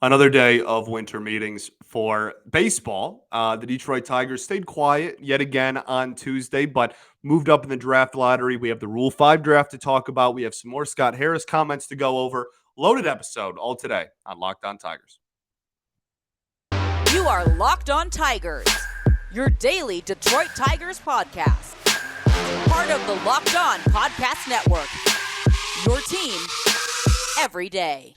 Another day of winter meetings for baseball. The Detroit Tigers stayed quiet yet again on Tuesday, but moved up in the draft lottery. We have the Rule 5 draft to talk about. We have some more Scott Harris comments to go over. Loaded episode all today on Locked On Tigers. You are Locked On Tigers, your daily Detroit Tigers podcast. Part of the Locked On Podcast Network, your team every day.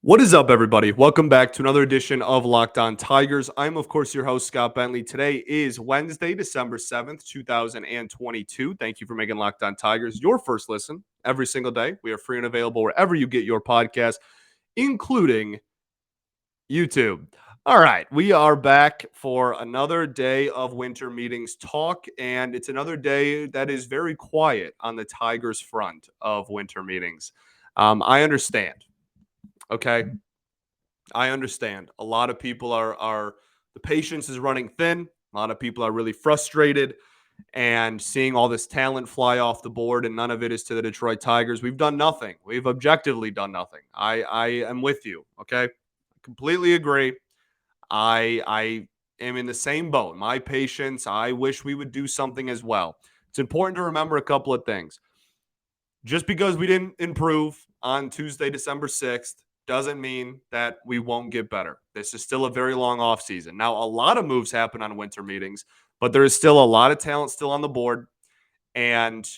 What is up, everybody? Welcome back to another edition of Locked On Tigers. I'm, of course, your host, Scott Bentley. Today is Wednesday, December 7th, 2022. Thank you for making Locked On Tigers your first listen every single day. We are free and available wherever you get your podcast, including YouTube. All right, we are back for another day of winter meetings talk, and it's another day that is very quiet on the Tigers front of winter meetings. I understand. Okay. I understand. A lot of people are the patience is running thin. A lot of people are really frustrated and seeing all this talent fly off the board, and none of it is to the Detroit Tigers. We've done nothing. We've objectively done nothing. I am with you. Okay. Completely agree. I am in the same boat. My patience, I wish we would do something as well. It's important to remember a couple of things. Just because we didn't improve on Tuesday, December 6th, doesn't mean that we won't get better. This is still a very long offseason. Now, a lot of moves happen on winter meetings, but there is still a lot of talent still on the board. And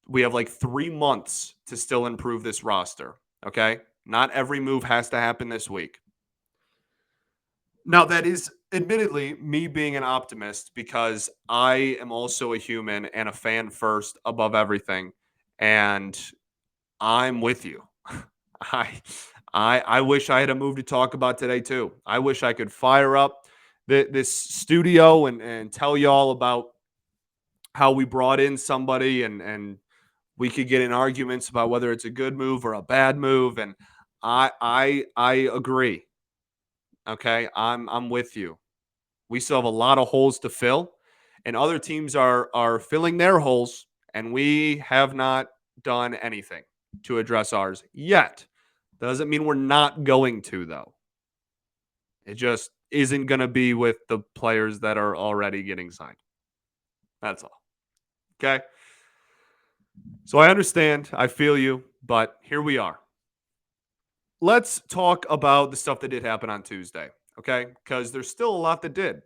we have like 3 months to still improve this roster. Okay. Not every move has to happen this week. Now, that is admittedly me being an optimist because I am also a human and a fan first above everything. And I'm with you. I I wish I had a move to talk about today too. I wish I could fire up this studio and tell y'all about how we brought in somebody and we could get in arguments about whether it's a good move or a bad move. And I agree. Okay. I'm with you. We still have a lot of holes to fill, and other teams are filling their holes, and we have not done anything to address ours yet. Doesn't mean we're not going to, though. It just isn't going to be with the players that are already getting signed. That's all. Okay. So I understand. I feel you, but here we are. Let's talk about the stuff that did happen on Tuesday. Okay. Because there's still a lot that did.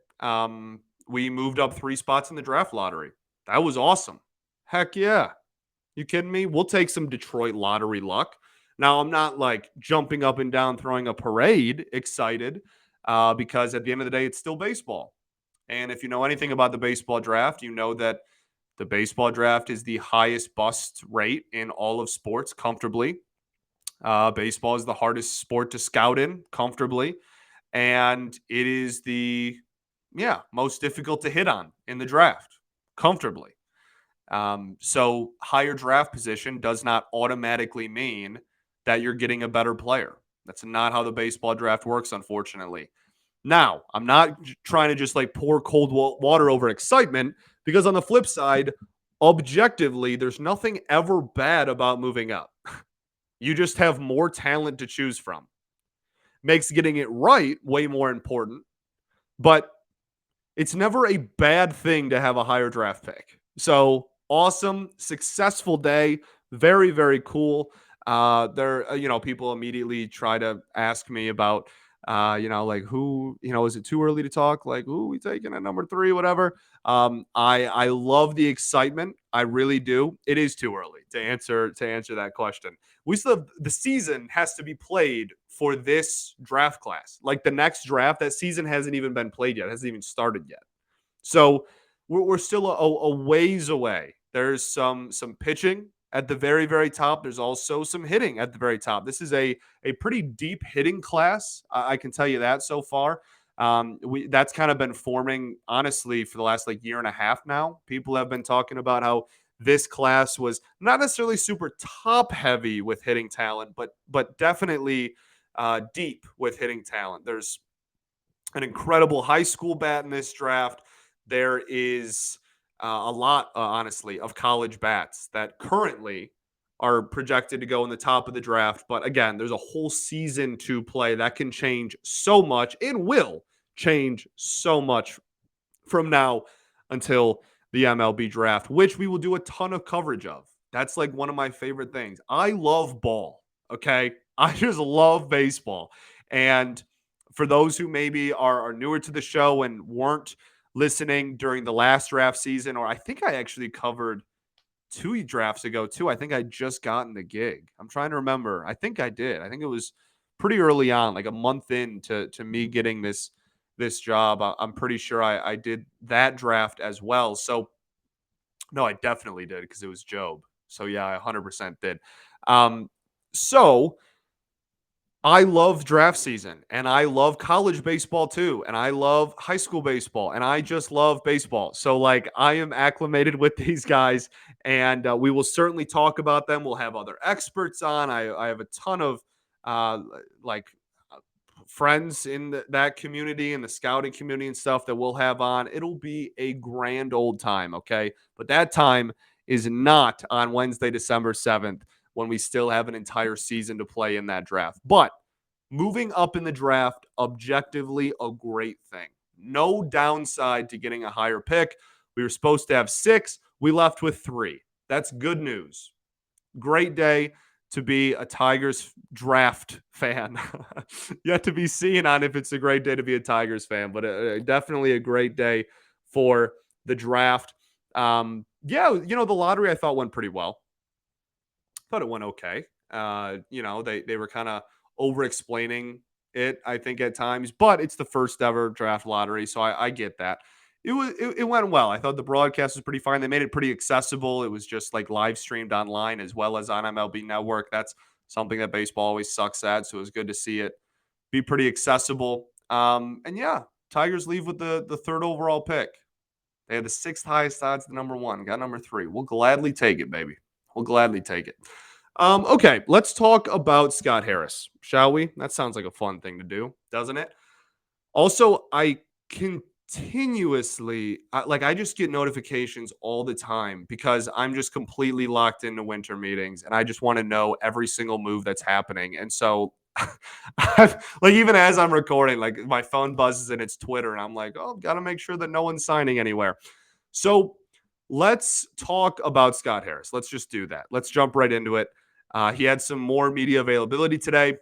We moved up 3 spots in the draft lottery. That was awesome. Heck yeah. You kidding me? We'll take some Detroit lottery luck. Now, I'm not like jumping up and down, throwing a parade, excited, because at the end of the day, it's still baseball. And if you know anything about the baseball draft, you know that the baseball draft is the highest bust rate in all of sports comfortably. Baseball is the hardest sport to scout in comfortably. And it is the, most difficult to hit on in the draft comfortably. So higher draft position does not automatically mean that you're getting a better player. That's not how the baseball draft works, unfortunately. Now, I'm not trying to just like pour cold water over excitement, because on the flip side, objectively, there's nothing ever bad about moving up. You just have more talent to choose from. Makes getting it right way more important, but it's never a bad thing to have a higher draft pick. So awesome, successful day. Very, very cool. People immediately try to ask me about, like who, is it too early to talk? Like who we taking at number 3, whatever. I love the excitement. I really do. It is too early to answer that question. We still have, the season has to be played for this draft class. Like the next draft, that season hasn't even been played yet. It hasn't even started yet. So we're still a ways away. There's some pitching at the very, very top. There's also some hitting at the very top. This is a pretty deep hitting class. I can tell you that so far. That's kind of been forming, honestly, for the last like year and a half now. People have been talking about how this class was not necessarily super top heavy with hitting talent, but definitely deep with hitting talent. There's an incredible high school bat in this draft. There is a lot, honestly, of college bats that currently are projected to go in the top of the draft. But again, there's a whole season to play that can change so much and will change so much from now until the MLB draft, which we will do a ton of coverage of. That's like one of my favorite things. I love ball. Okay. I just love baseball. And for those who maybe are newer to the show and weren't listening during the last draft season, or I think I actually covered two drafts ago too. I think I just gotten the gig. I'm trying to remember. I think I did. I think it was pretty early on, like a month in to me getting this job. I'm pretty sure I did that draft as well. So no, I definitely did because it was Job. So yeah, I 100% did. Um, so I love draft season and I love college baseball too. And I love high school baseball and I just love baseball. So, like, I am acclimated with these guys and we will certainly talk about them. We'll have other experts on. I have a ton of uh, like friends in that community and the scouting community and stuff that we'll have on. It'll be a grand old time. Okay. But that time is not on Wednesday, December 7th when we still have an entire season to play in that draft. But moving up in the draft, objectively, a great thing. No downside to getting a higher pick. We were supposed to have 6. We left with 3. That's good news. Great day to be a Tigers draft fan. Yet to be seen on if it's a great day to be a Tigers fan, but definitely a great day for the draft. Yeah, the lottery I thought went pretty well. Thought it went okay. They were kind of over explaining it, I think, at times, but it's the first ever draft lottery, so I get that. It went well. I thought the broadcast was pretty fine. They made it pretty accessible. It was just like live streamed online as well as on MLB Network. That's something that baseball always sucks at. So it was good to see it be pretty accessible. And yeah, Tigers leave with the third overall pick. They had the 6th highest odds, the number 1. Got number 3. We'll gladly take it, baby. We'll gladly take it. Okay, let's talk about Scott Harris, shall we? That sounds like a fun thing to do, doesn't it? Also, I continuously, I just get notifications all the time because I'm just completely locked into winter meetings and I just want to know every single move that's happening. And so, like, even as I'm recording, like, my phone buzzes and it's Twitter, and I'm like, oh, got to make sure that no one's signing anywhere. So, let's talk about Scott Harris. Let's just do that. Let's jump right into it. He had some more media availability today.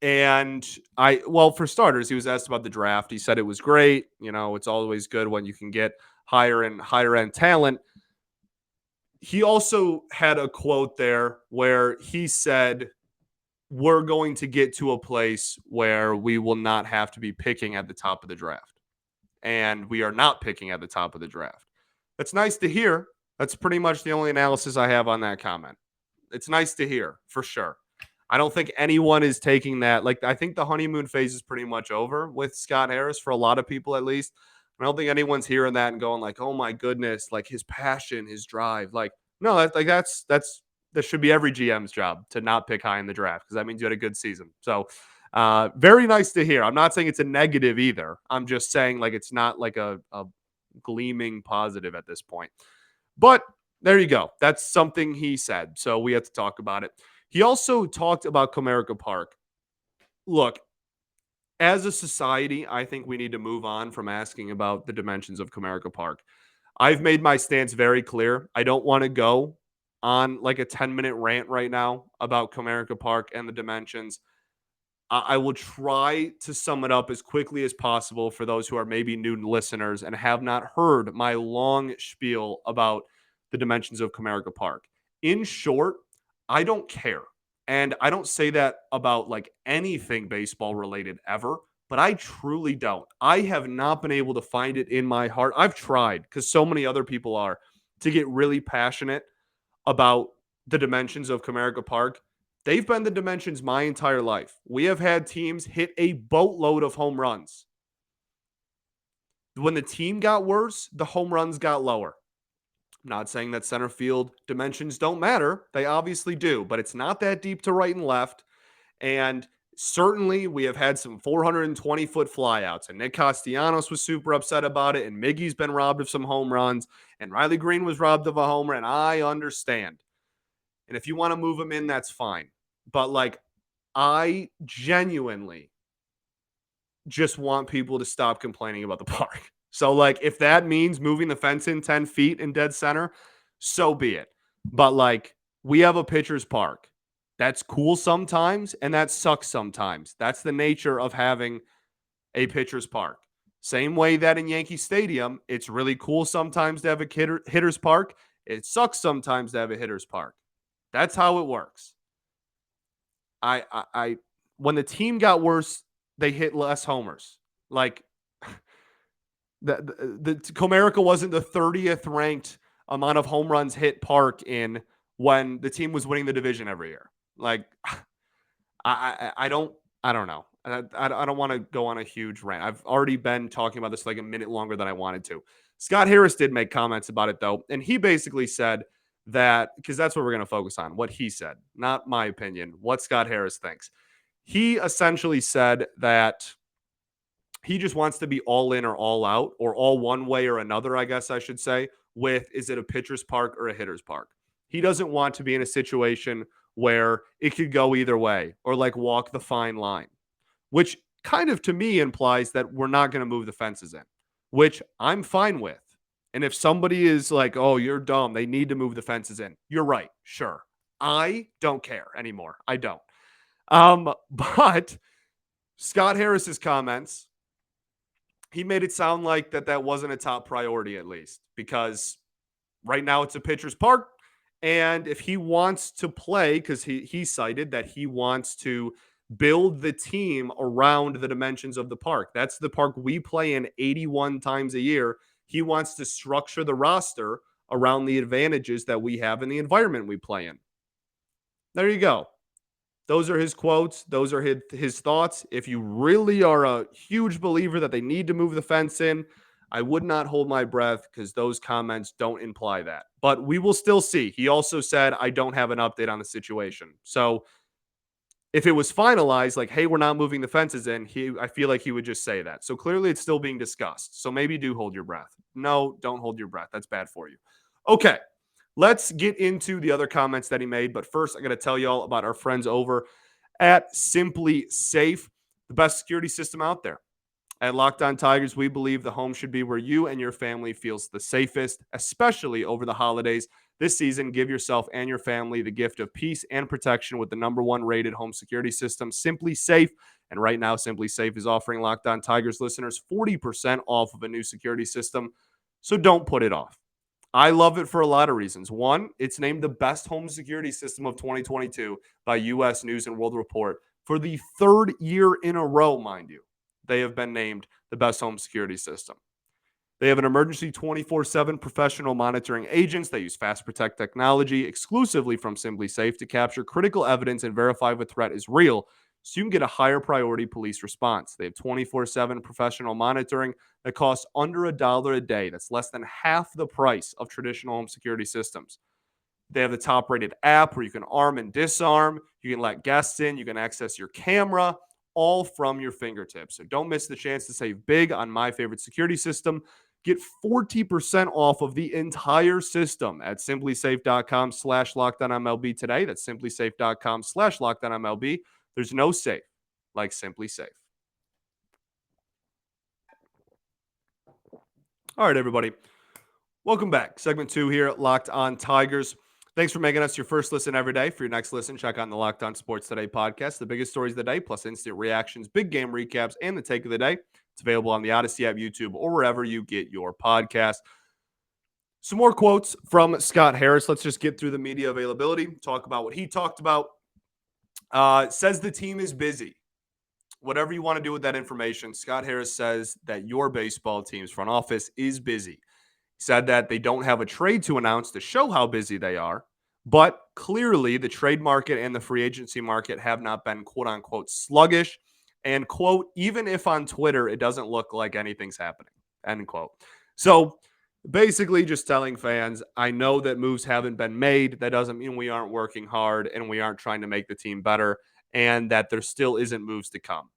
And for starters, he was asked about the draft. He said it was great. It's always good when you can get higher and higher end talent. He also had a quote there where he said, we're going to get to a place where we will not have to be picking at the top of the draft. And we are not picking at the top of the draft. That's nice to hear. That's pretty much the only analysis I have on that comment. It's nice to hear, for sure. I don't think anyone is taking that. Like, I think the honeymoon phase is pretty much over with Scott Harris, for a lot of people at least. I don't think anyone's hearing that and going like, "Oh my goodness!" Like, his passion, his drive. Like, no, that should be every GM's job to not pick high in the draft because that means you had a good season. So, very nice to hear. I'm not saying it's a negative either. I'm just saying, like, it's not like a gleaming positive at this point. But there you go. That's something he said. So we have to talk about it. He also talked about Comerica Park. Look, as a society, I think we need to move on from asking about the dimensions of Comerica Park. I've made my stance very clear. I don't want to go on like a 10-minute rant right now about Comerica Park and the dimensions. I will try to sum it up as quickly as possible for those who are maybe new listeners and have not heard my long spiel about the dimensions of Comerica Park. In short, I don't care. And I don't say that about like anything baseball related ever, but I truly don't. I have not been able to find it in my heart. I've tried because so many other people are to get really passionate about the dimensions of Comerica Park. They've been the dimensions my entire life. We have had teams hit a boatload of home runs. When the team got worse, the home runs got lower. I'm not saying that center field dimensions don't matter. They obviously do, but it's not that deep to right and left. And Certainly, we have had some 420-foot flyouts, and Nick Castellanos was super upset about it, and Miggy's been robbed of some home runs, and Riley Green was robbed of a homer, and I understand. And if you want to move him in, that's fine. But, like, I genuinely just want people to stop complaining about the park. So, like, if that means moving the fence in 10 feet in dead center, so be it. But, like, we have a pitcher's park. That's cool sometimes, and that sucks sometimes. That's the nature of having a pitcher's park. Same way that in Yankee Stadium, it's really cool sometimes to have a hitter's park. It sucks sometimes to have a hitter's park. That's how it works. I when the team got worse, they hit less homers. Like the Comerica wasn't the 30th ranked amount of home runs hit park in when the team was winning the division every year. Like I don't know. I don't want to go on a huge rant. I've already been talking about this like a minute longer than I wanted to. Scott Harris did make comments about it though, and he basically said that because that's what we're going to focus on, what he said, not my opinion, what Scott Harris thinks. He essentially said that he just wants to be all in or all out or all one way or another, I guess I should say, with is it a pitcher's park or a hitter's park? He doesn't want to be in a situation where it could go either way or like walk the fine line, which kind of to me implies that we're not going to move the fences in, which I'm fine with. And if somebody is like, oh, you're dumb, they need to move the fences in, you're right. Sure. I don't care anymore. I don't. But Scott Harris's comments, he made it sound like that wasn't a top priority, at least, because right now it's a pitcher's park. And if he wants to play, because he cited that he wants to build the team around the dimensions of the park. That's the park we play in 81 times a year. He wants to structure the roster around the advantages that we have in the environment we play in. There you go. Those are his quotes. Those are his thoughts. If you really are a huge believer that they need to move the fence in, I would not hold my breath because those comments don't imply that. But we will still see. He also said, I don't have an update on the situation. So if it was finalized, like, hey, we're not moving the fences in, I feel like he would just say that. So clearly it's still being discussed. So maybe do hold your breath. No, don't hold your breath. That's bad for you. Okay. Let's get into the other comments that he made. But first, I got to tell you all about our friends over at Simply Safe, the best security system out there. At Locked On Tigers, we believe the home should be where you and your family feels the safest, especially over the holidays. This season, give yourself and your family the gift of peace and protection with the #1 rated home security system, Simply Safe. And right now, Simply Safe is offering Locked On Tigers listeners 40% off of a new security system. So don't put it off. I love it for a lot of reasons. One, it's named the best home security system of 2022 by U.S. News and World Report for the third year in a row, mind you. They have been named the best home security system. They have an emergency 24/7 professional monitoring agents that use Fast Protect technology exclusively from Simply Safe to capture critical evidence and verify if a threat is real, so you can get a higher priority police response. They have 24/7 professional monitoring that costs under $1 a day. That's less than half the price of traditional home security systems. They have the top rated app where you can arm and disarm. You can let guests in. You can access your camera all from your fingertips. So don't miss the chance to save big on my favorite security system. Get 40% off of the entire system at simplysafe.com/lockedonmlb today. That's simplysafe.com/lockedonmlb. There's no safe like Simply Safe. All right, everybody. Welcome back. Segment 2 here at Locked On Tigers. Thanks for making us your first listen every day. For your next listen, check out the Locked On Sports Today podcast, the biggest stories of the day, plus instant reactions, big game recaps, and the take of the day. It's available on the Odyssey app, YouTube, or wherever you get your podcast. Some more quotes from Scott Harris. Let's just get through the media availability, talk about what he talked about. Says the team is busy. Whatever you want to do with that information, Scott Harris says that your baseball team's front office is busy. Said that they don't have a trade to announce to show how busy they are, but clearly the trade market and the free agency market have not been quote unquote sluggish. And quote, even if on Twitter it doesn't look like anything's happening, end quote. So basically just telling fans, I know that moves haven't been made. That doesn't mean we aren't working hard and we aren't trying to make the team better. and that there still isn't moves to come.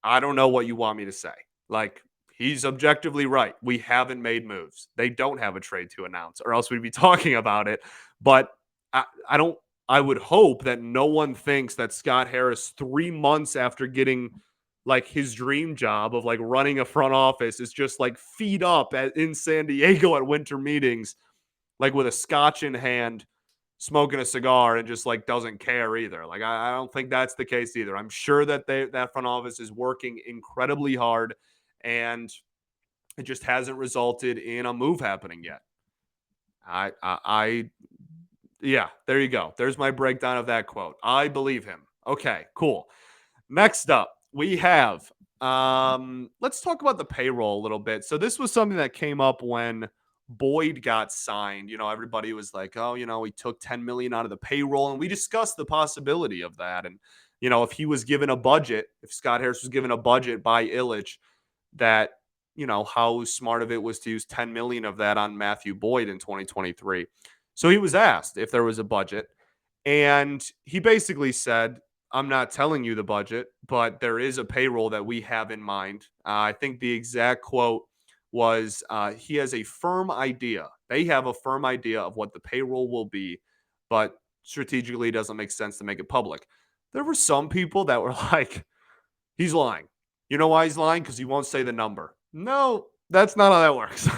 I don't know what you want me to say. Like, he's objectively right. We haven't made moves. They don't have a trade to announce, or else we'd be talking about it. But I don't, I would hope that no one thinks that Scott Harris, 3 months after getting like his dream job of like running a front office, is just like feet up in San Diego at winter meetings, like with a scotch in hand, smoking a cigar, and just like doesn't care either. Like, I don't think that's the case either. I'm sure that that front office is working incredibly hard, and it just hasn't resulted in a move happening yet. I yeah, there you go. There's my breakdown of that quote. I believe him. Okay, cool. Next up, we have let's talk about the payroll a little bit. So this was something that came up when Boyd got signed. Everybody was like, "Oh, he took 10 million out of the payroll," and we discussed the possibility of that. And if he was given a budget, if Scott Harris was given a budget by Illich, that how smart of it was to use 10 million of that on Matthew Boyd in 2023. So he was asked if there was a budget, and he basically said, "I'm not telling you the budget, but there is a payroll that we have in mind." I think the exact quote was, he has a firm idea. They have a firm idea of what the payroll will be, but strategically it doesn't make sense to make it public. There were some people that were like, he's lying. You know why he's lying? Because he won't say the number. No, that's not how that works.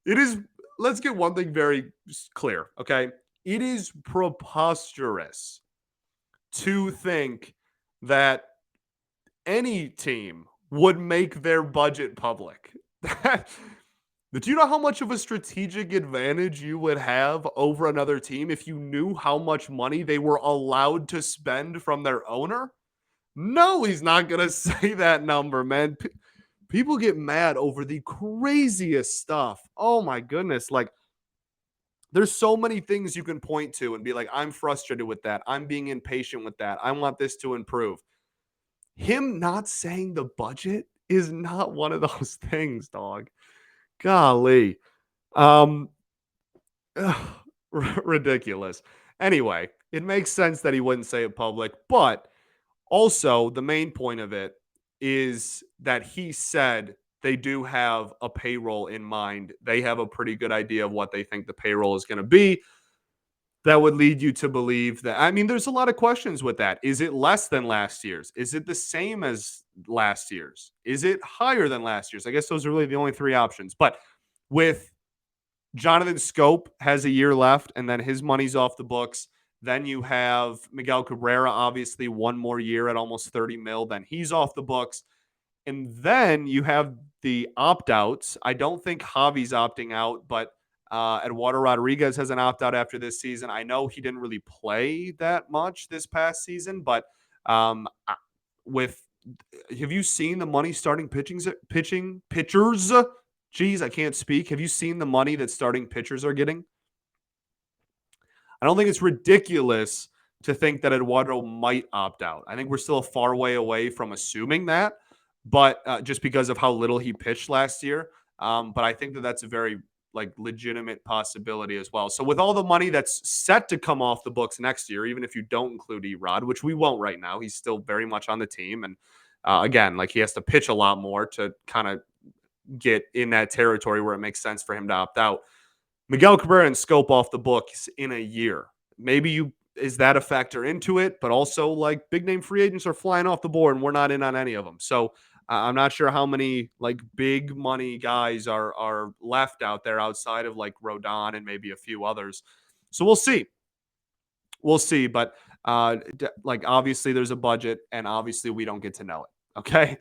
It is, let's get one thing very clear, okay? It is preposterous to think that any team would make their budget public. Do you know how much of a strategic advantage you would have over another team if you knew how much money they were allowed to spend from their owner? No, he's not going to say that number, man. People get mad over the craziest stuff. Oh my goodness. Like, there's so many things you can point to and be like, I'm frustrated with that. I'm being impatient with that. I want this to improve. Him not saying the budget is not one of those things, dog. Golly. Um Ridiculous. Anyway, it makes sense that he wouldn't say it public, but also the main point of it is that he said they do have a payroll in mind. They have a pretty good idea of what they think the payroll is going to be. That would lead you to believe that. I mean, there's a lot of questions with that. Is it less than last year's? Is it the same as last year's? Is it higher than last year's? I guess those are really the only three options. But with Jonathan Scope has a year left, and then his money's off the books. Then you have Miguel Cabrera, obviously one more year at almost 30 mil. Then he's off the books. And then you have the opt-outs. I don't think Javi's opting out, but Eduardo Rodriguez has an opt-out after this season. I know he didn't really play that much this past season, but with have you seen the money starting pitchers? Geez, I can't speak. Have you seen the money that starting pitchers are getting? I don't think it's ridiculous to think that Eduardo might opt out. I think we're still a far way away from assuming that, but just because of how little he pitched last year. But I think that that's a very legitimate possibility as well. So with all the money that's set to come off the books next year, even if you don't include Erod, which we won't right now, he's still very much on the team, and again, he has to pitch a lot more to kind of get in that territory where it makes sense for him to opt out. Miguel Cabrera and Scope off the books in a year. Maybe is that a factor into it? But also, big name free agents are flying off the board, and we're not in on any of them. So I'm not sure how many big money guys are left out there outside of Rodon and maybe a few others. So we'll see. We'll see. But obviously there's a budget, and obviously we don't get to know it. Okay.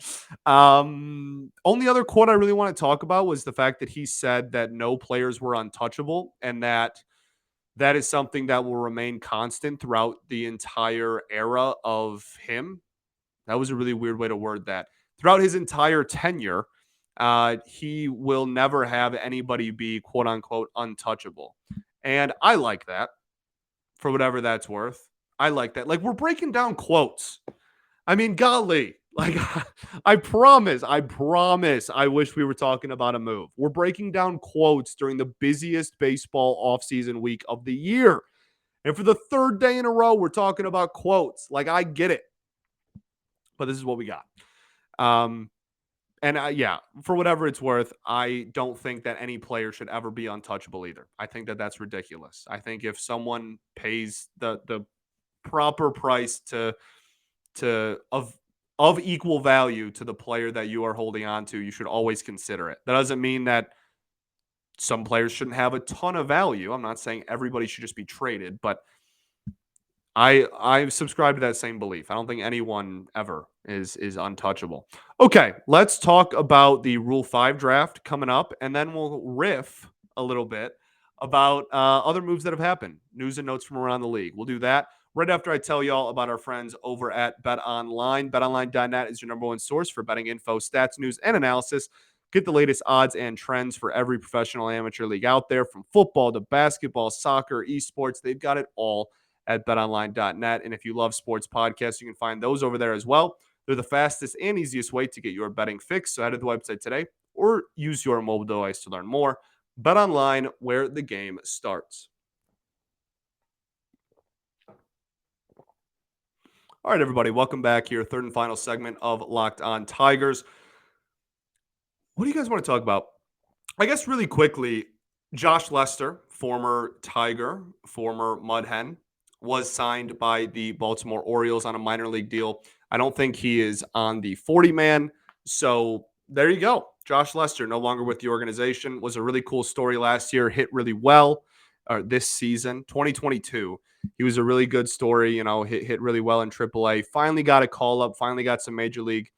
Only other quote I really want to talk about was the fact that he said that no players were untouchable, and that is something that will remain constant throughout the entire era of him. That was a really weird way to word that. Throughout his entire tenure, he will never have anybody be quote unquote untouchable. And I like that, for whatever that's worth. I like that. We're breaking down quotes. I mean, golly, I promise, I wish we were talking about a move. We're breaking down quotes during the busiest baseball offseason week of the year. And for the third day in a row, we're talking about quotes. Like, I get it, but this is what we got. Um, and yeah, for whatever it's worth, I don't think that any player should ever be untouchable either. I think that that's ridiculous. I think if someone pays the proper price to of equal value to the player that you are holding on to, you should always consider it. That doesn't mean that some players shouldn't have a ton of value. I'm not saying everybody should just be traded, but I subscribe to that same belief. I don't think anyone ever is untouchable. Okay, let's talk about the Rule 5 draft coming up, and then we'll riff a little bit about other moves that have happened, news and notes from around the league. We'll do that right after I tell y'all about our friends over at Bet Online. BetOnline.net is your number one source for betting info, stats, news, and analysis. Get the latest odds and trends for every professional amateur league out there, from football to basketball, soccer, esports. They've got it all at betonline.net. And if you love sports podcasts, you can find those over there as well. They're the fastest and easiest way to get your betting fix. So head to the website today or use your mobile device to learn more. Bet online, where the game starts. All right, everybody, welcome back here. Third and final segment of Locked On Tigers. What do you guys want to talk about? I guess really quickly, Josh Lester, former Tiger, former Mud Hen, was signed by the Baltimore Orioles on a minor league deal. I don't think he is on the 40-man. So there you go. Josh Lester, no longer with the organization, was a really cool story last year, hit really well this season, 2022. He was a really good story, hit really well in AAA. Finally got a call up, finally got some major league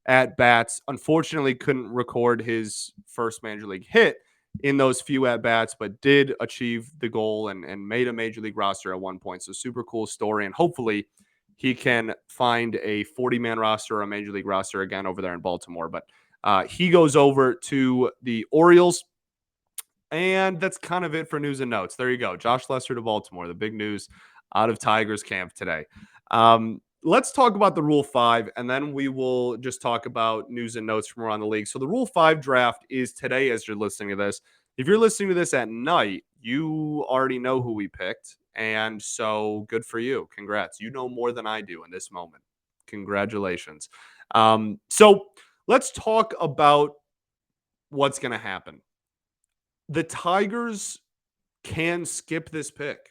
at bats. Unfortunately, couldn't record his first major league hit in those few at bats, but did achieve the goal and made a major league roster at one point. So super cool story. And hopefully he can find a 40-man roster or a major league roster again over there in Baltimore. But he goes over to the Orioles. And that's kind of it for news and notes. There you go. Josh Lester to Baltimore, the big news out of Tigers camp today. Let's talk about the Rule 5, and then we will just talk about news and notes from around the league. So the Rule 5 draft is today as you're listening to this. If you're listening to this at night, you already know who we picked, and so good for you. Congrats. You know more than I do in this moment. Congratulations. So let's talk about what's going to happen. The Tigers can skip this pick.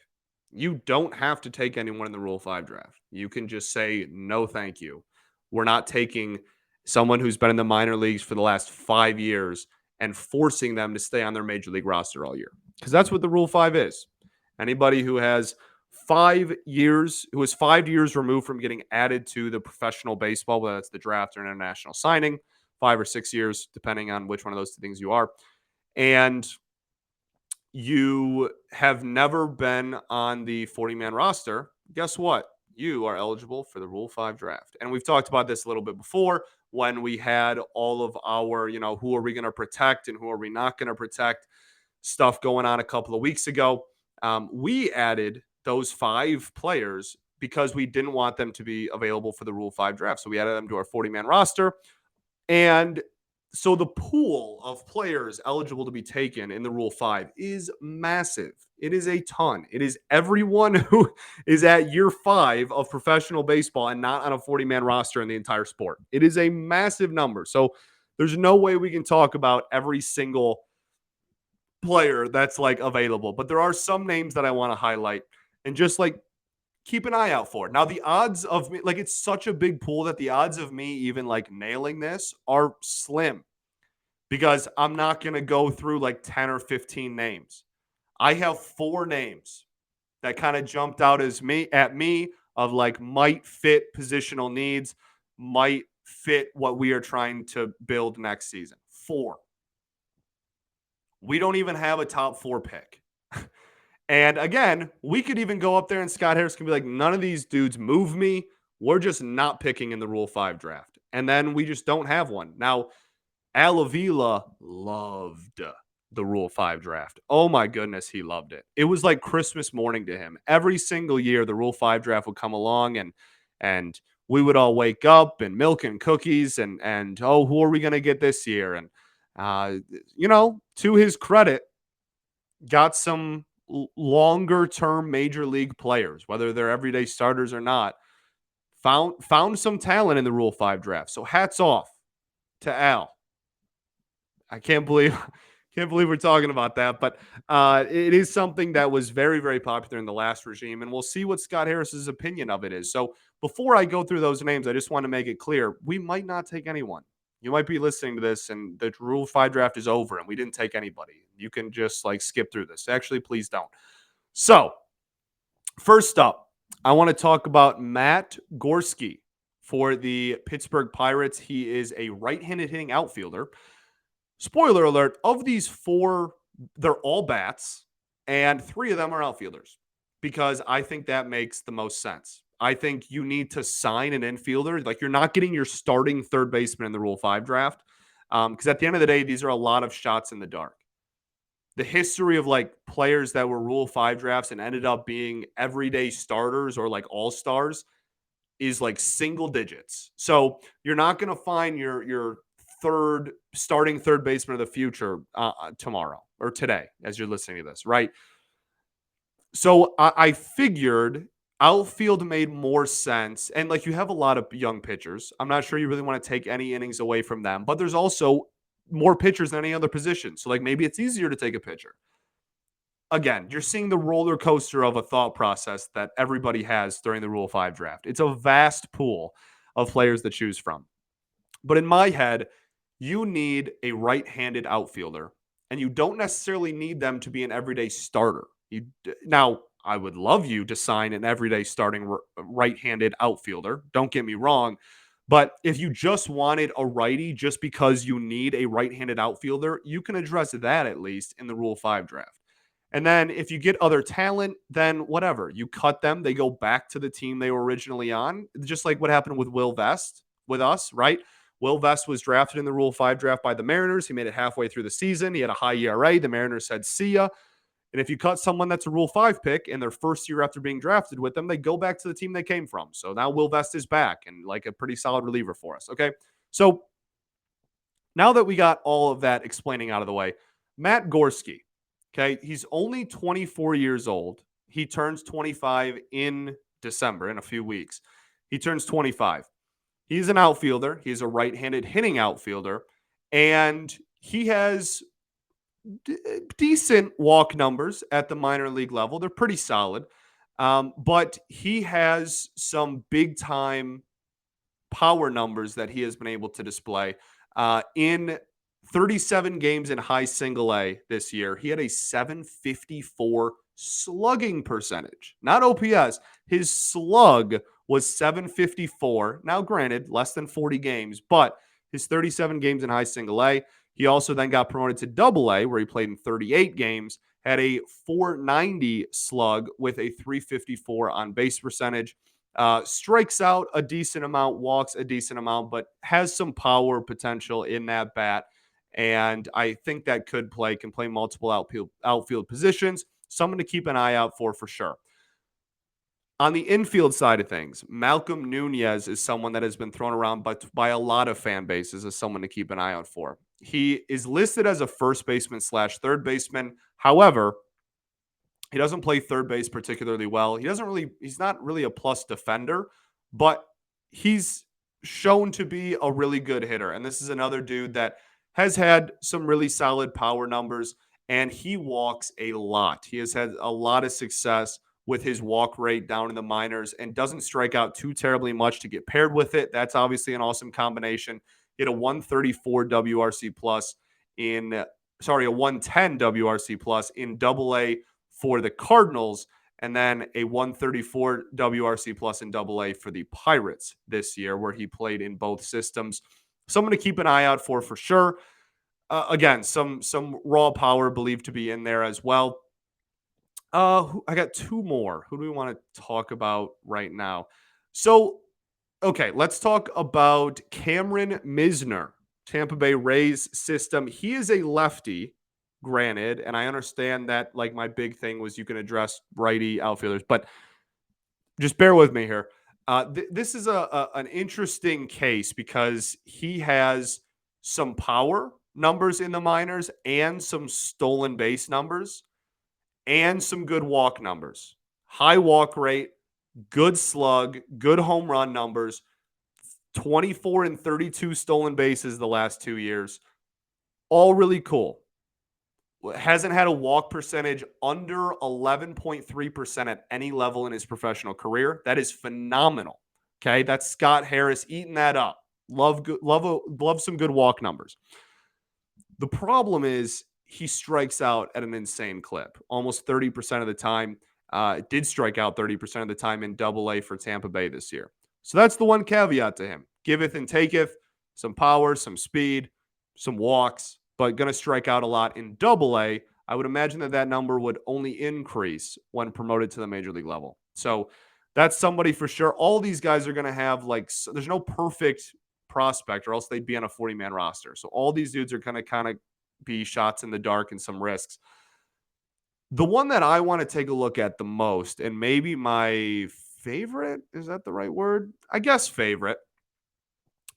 You don't have to take anyone in the Rule 5 draft. You can just say, no, thank you. We're not taking someone who's been in the minor leagues for the last 5 years and forcing them to stay on their major league roster all year. Because that's what the Rule 5 is. Anybody who has 5 years, who is 5 years removed from getting added to the professional baseball, whether it's the draft or an international signing, 5 or 6 years, depending on which one of those two things you are. And you have never been on the 40-man roster, guess what? You are eligible for the Rule 5 draft. And we've talked about this a little bit before when we had all of our, who are we going to protect and who are we not going to protect stuff going on a couple of weeks ago. We added those 5 players because we didn't want them to be available for the Rule 5 draft. So we added them to our 40-man roster. And so the pool of players eligible to be taken in the Rule 5 is massive. It is a ton. It is everyone who is at year 5 of professional baseball and not on a 40-man roster in the entire sport. It is a massive number. So there's no way we can talk about every single player that's available. But there are some names that I want to highlight and just keep an eye out for it. Now, the odds of me, it's such a big pool that the odds of me even nailing this are slim because I'm not going to go through 10 or 15 names. I have 4 names that kind of jumped out at me of might fit positional needs, might fit what we are trying to build next season. 4. We don't even have a top 4 pick. And again, we could even go up there and Scott Harris can be like, none of these dudes move me. We're just not picking in the Rule 5 draft. And then we just don't have one. Now, Al Avila loved the Rule 5 draft. Oh my goodness, he loved it. It was like Christmas morning to him. Every single year, the Rule 5 draft would come along and we would all wake up and milk and cookies and oh, who are we going to get this year? And, to his credit, got some longer term major league players, whether they're everyday starters or not, found some talent in the Rule 5 draft. So hats off to Al. I can't believe can't believe we're talking about that, but it is something that was very, very popular in the last regime, and we'll see what Scott Harris's opinion of it is. So before I go through those names, I just want to make it clear we might not take anyone. You might be listening to this, and the Rule 5 draft is over, and we didn't take anybody. You can just like skip through this. Actually, please don't. So first up, I want to talk about Matt Gorski for the Pittsburgh Pirates. He is a right-handed hitting outfielder. Spoiler alert, of these four, they're all bats, and three of them are outfielders because I think that makes the most sense. I think you need to sign an infielder. Like, you're not getting your starting third baseman in the Rule 5 draft because at the end of the day, these are a lot of shots in the dark. The history of like players that were Rule 5 drafts and ended up being everyday starters or like all stars is like single digits. So you're not going to find your third baseman of the future tomorrow or today as you're listening to this, right? So I figured outfield made more sense. And like, you have a lot of young pitchers. I'm not sure you really want to take any innings away from them, but there's also more pitchers than any other position. So like, maybe it's easier to take a pitcher. Again, you're seeing the roller coaster of a thought process that everybody has during the Rule 5 draft. It's a vast pool of players to choose from. But in my head, you need a right-handed outfielder, and you don't necessarily need them to be an everyday starter. Now, I would love you to sign an everyday starting right-handed outfielder. Don't get me wrong. But if you just wanted a righty just because you need a right-handed outfielder, you can address that at least in the Rule 5 draft. And then if you get other talent, then whatever. You cut them, they go back to the team they were originally on, just like what happened with Will Vest with us, right? Will Vest was drafted in the Rule 5 draft by the Mariners. He made it halfway through the season. He had a high ERA. The Mariners said, see ya. And if you cut someone that's a Rule 5 pick in their first year after being drafted with them, they go back to the team they came from. So now Will Vest is back and like a pretty solid reliever for us. Okay. So now that we got all of that explaining out of the way, Matt Gorski, okay, he's only 24 years old. He turns 25 in December, in a few weeks. He turns 25. He's an outfielder. He's a right-handed hitting outfielder, and he has decent walk numbers at the minor league level. They're pretty solid, but he has some big-time power numbers that he has been able to display. In 37 games in high single A this year, he had a 754 slugging percentage, not OPS. His slug was 754. Now, granted, less than 40 games, but his 37 games in high single A. He also then got promoted to double A, where he played in 38 games, had a 490 slug with a 354 on base percentage. Strikes out a decent amount, walks a decent amount, but has some power potential in that bat. And I think that can play multiple outfield positions. Someone to keep an eye out for sure. On the infield side of things, Malcolm Nunez is someone that has been thrown around by a lot of fan bases as someone to keep an eye out for. He is listed as a first baseman / third baseman. However, he doesn't play third base particularly well. He's not really a plus defender, but he's shown to be a really good hitter. And this is another dude that has had some really solid power numbers, and he walks a lot. He has had a lot of success with his walk rate down in the minors and doesn't strike out too terribly much to get paired with it. That's obviously an awesome combination. He had a 134 WRC plus a 110 WRC plus in double A for the Cardinals, and then a 134 WRC plus in double A for the Pirates this year, where he played in both systems. Someone to keep an eye out for sure. Again, some raw power believed to be in there as well. I got two more. Who do we want to talk about right now? So, okay, let's talk about Cameron Misner, Tampa Bay Rays system. He is a lefty, granted, and I understand that, like, my big thing was you can address righty outfielders, but just bear with me here. This is an interesting case because he has some power numbers in the minors and some stolen base numbers. and some good walk numbers. High walk rate, good slug, good home run numbers, 24 and 32 stolen bases the last 2 years. All really cool. Hasn't had a walk percentage under 11.3% at any level in his professional career. That is phenomenal. Okay, that's Scott Harris eating that up. Love some good walk numbers. The problem is he strikes out at an insane clip, almost 30% of the time. Did strike out 30% of the time in Double A for Tampa Bay this year. So that's the one caveat to him. Giveth and taketh, some power, some speed, some walks, but going to strike out a lot in Double A. I would imagine that number would only increase when promoted to the major league level. So that's somebody for sure. All these guys are going to have there's no perfect prospect, or else they'd be on a 40-man roster. So all these dudes are going to kind of be shots in the dark and some risks. The one that I want to take a look at the most, and maybe my favorite, is that the right word? I guess favorite,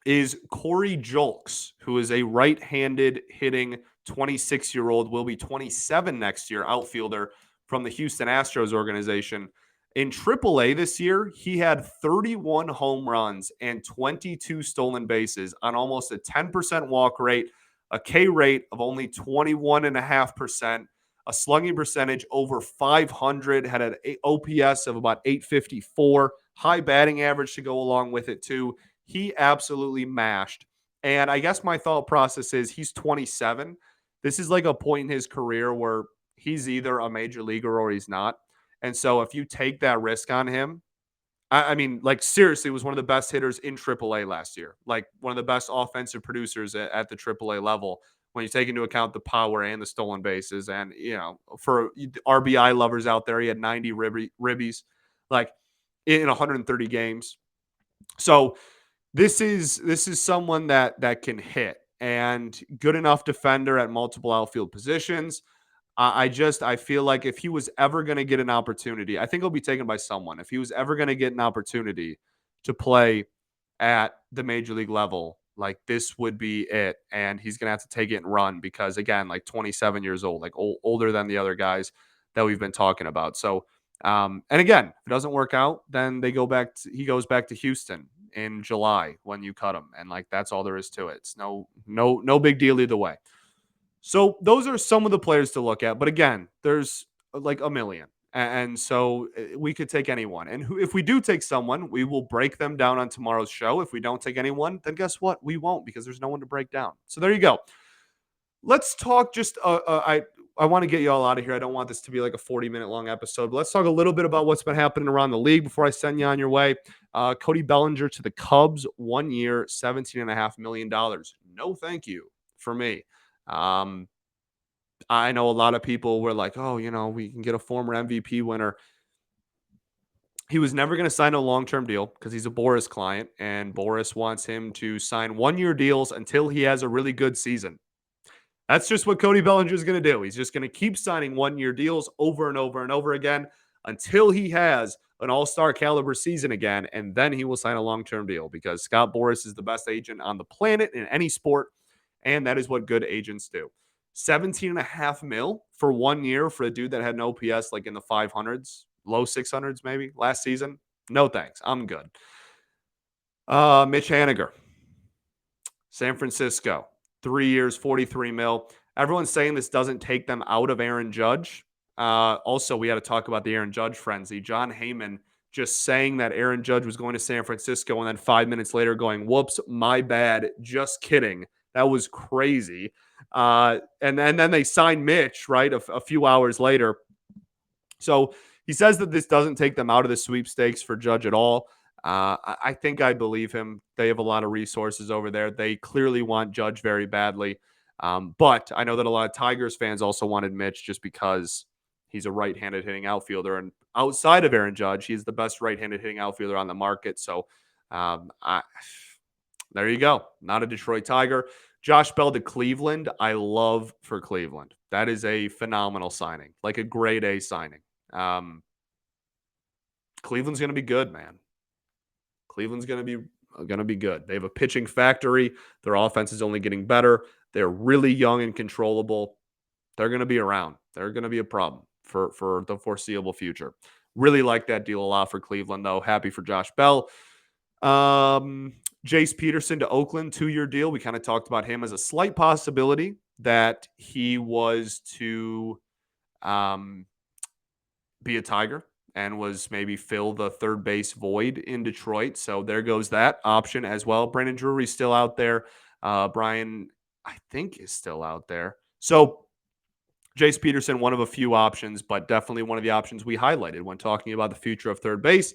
is Corey Julks, who is a right-handed hitting 26-year-old, will be 27 next year, outfielder from the Houston Astros organization. In AAA this year, he had 31 home runs and 22 stolen bases on almost a 10% walk rate, a K rate of only 21.5%, a slugging percentage over 500, had an OPS of about 854, high batting average to go along with it too. He absolutely mashed. And I guess my thought process is he's 27. This is like a point in his career where he's either a major leaguer or he's not. And so if you take that risk on him, I mean, like seriously, was one of the best hitters in AAA last year. Like one of the best offensive producers at the AAA level when you take into account the power and the stolen bases. And, for RBI lovers out there, he had 90 ribbies, like in 130 games. So this is someone that can hit, and good enough defender at multiple outfield positions. I feel like if he was ever going to get an opportunity, I think he'll be taken by someone. If he was ever going to get an opportunity to play at the major league level, like this would be it. And he's going to have to take it and run because, again, like 27 years old, like older than the other guys that we've been talking about. So, and again, if it doesn't work out, then he goes back to Houston in July when you cut him. And like, that's all there is to it. It's no big deal either way. So those are some of the players to look at. But again, there's like a million. And so we could take anyone. And if we do take someone, we will break them down on tomorrow's show. If we don't take anyone, then guess what? We won't, because there's no one to break down. So there you go. Let's talk just I want to get you all out of here. I don't want this to be like a 40-minute long episode. But let's talk a little bit about what's been happening around the league before I send you on your way. Cody Bellinger to the Cubs, 1 year, $17.5 million. No thank you for me. I know a lot of people were like, oh, we can get a former MVP winner. He was never going to sign a long-term deal because he's a Boris client, and Boris wants him to sign 1-year deals until he has a really good season. That's just what Cody Bellinger is going to do. He's just going to keep signing 1-year deals over and over and over again until he has an all-star caliber season again, and then he will sign a long-term deal because Scott Boras is the best agent on the planet in any sport, and that is what good agents do. 17.5 mil for 1 year for a dude that had an OPS like in the 500s, low 600s maybe last season. No thanks. I'm good. Mitch Haniger, San Francisco, 3 years, 43 mil. Everyone's saying this doesn't take them out of Aaron Judge. Also, we had to talk about the Aaron Judge frenzy. John Heyman just saying that Aaron Judge was going to San Francisco and then 5 minutes later going, whoops, my bad, just kidding. That was crazy. And then they signed Mitch, right, a few hours later. So he says that this doesn't take them out of the sweepstakes for Judge at all. I think I believe him. They have a lot of resources over there. They clearly want Judge very badly. But I know that a lot of Tigers fans also wanted Mitch just because he's a right-handed hitting outfielder. And outside of Aaron Judge, he's the best right-handed hitting outfielder on the market. So there you go. Not a Detroit Tiger. Josh Bell to Cleveland. I love for Cleveland. That is a phenomenal signing, like a grade A signing. Cleveland's going to be good, man. Cleveland's going to be good. They have a pitching factory. Their offense is only getting better. They're really young and controllable. They're going to be around. They're going to be a problem for the foreseeable future. Really like that deal a lot for Cleveland, though. Happy for Josh Bell. Jace Peterson to Oakland, 2-year deal. We kind of talked about him as a slight possibility that he was to be a Tiger and was maybe fill the third base void in Detroit. So there goes that option as well. Brandon Drury's still out there. Brian, I think, is still out there. So Jace Peterson, one of a few options, but definitely one of the options we highlighted when talking about the future of third base.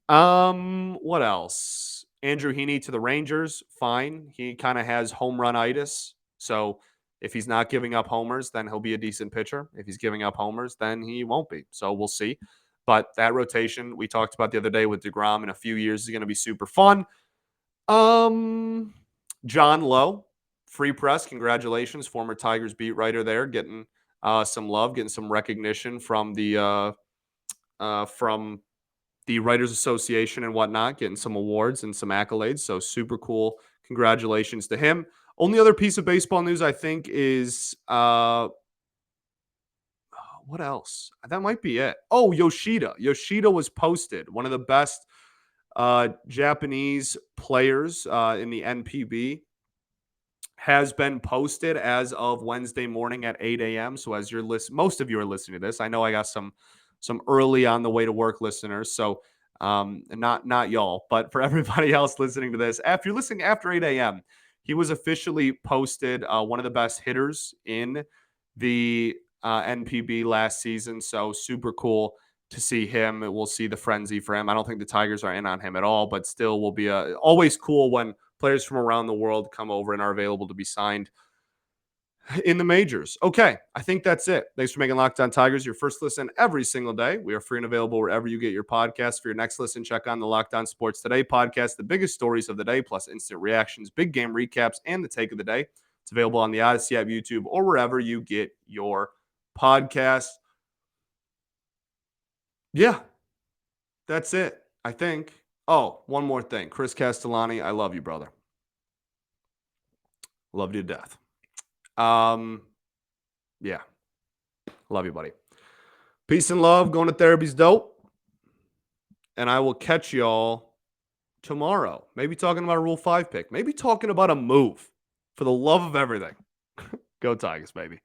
What else? Andrew Heaney to the Rangers, fine. He kind of has home run-itis. So if he's not giving up homers, then he'll be a decent pitcher. If he's giving up homers, then he won't be. So we'll see. But that rotation we talked about the other day with DeGrom in a few years is going to be super fun. John Lowe, Free Press, congratulations, former Tigers beat writer there, getting some love, getting some recognition from the Writers Association and whatnot, getting some awards and some accolades. So super cool. Congratulations to him. Only other piece of baseball news I think is what else? That might be it. Oh, Yoshida. Yoshida was posted. One of the best Japanese players in the NPB has been posted as of Wednesday morning at 8 a.m. So as most of you are listening to this, I know I got some early on the way to work listeners. So not y'all, but for everybody else listening to this, if you're listening after 8 a.m., he was officially posted one of the best hitters in the NPB last season. So super cool to see him. We'll see the frenzy for him. I don't think the Tigers are in on him at all, but still will be always cool when players from around the world come over and are available to be signed in the majors. Okay, I think that's it. Thanks for making Locked On Tigers your first listen every single day. We are free and available wherever you get your podcasts. For your next listen, check on the Locked On Sports Today podcast, the biggest stories of the day, plus instant reactions, big game recaps, and the take of the day. It's available on the Odyssey app, YouTube, or wherever you get your podcasts. Yeah, that's it, I think. Oh, one more thing. Chris Castellani, I love you, brother. Love you to death. Yeah. Love you, buddy. Peace and love. Going to therapy's dope. And I will catch y'all tomorrow. Maybe talking about a Rule 5 pick. Maybe talking about a move. For the love of everything. Go Tigers, baby.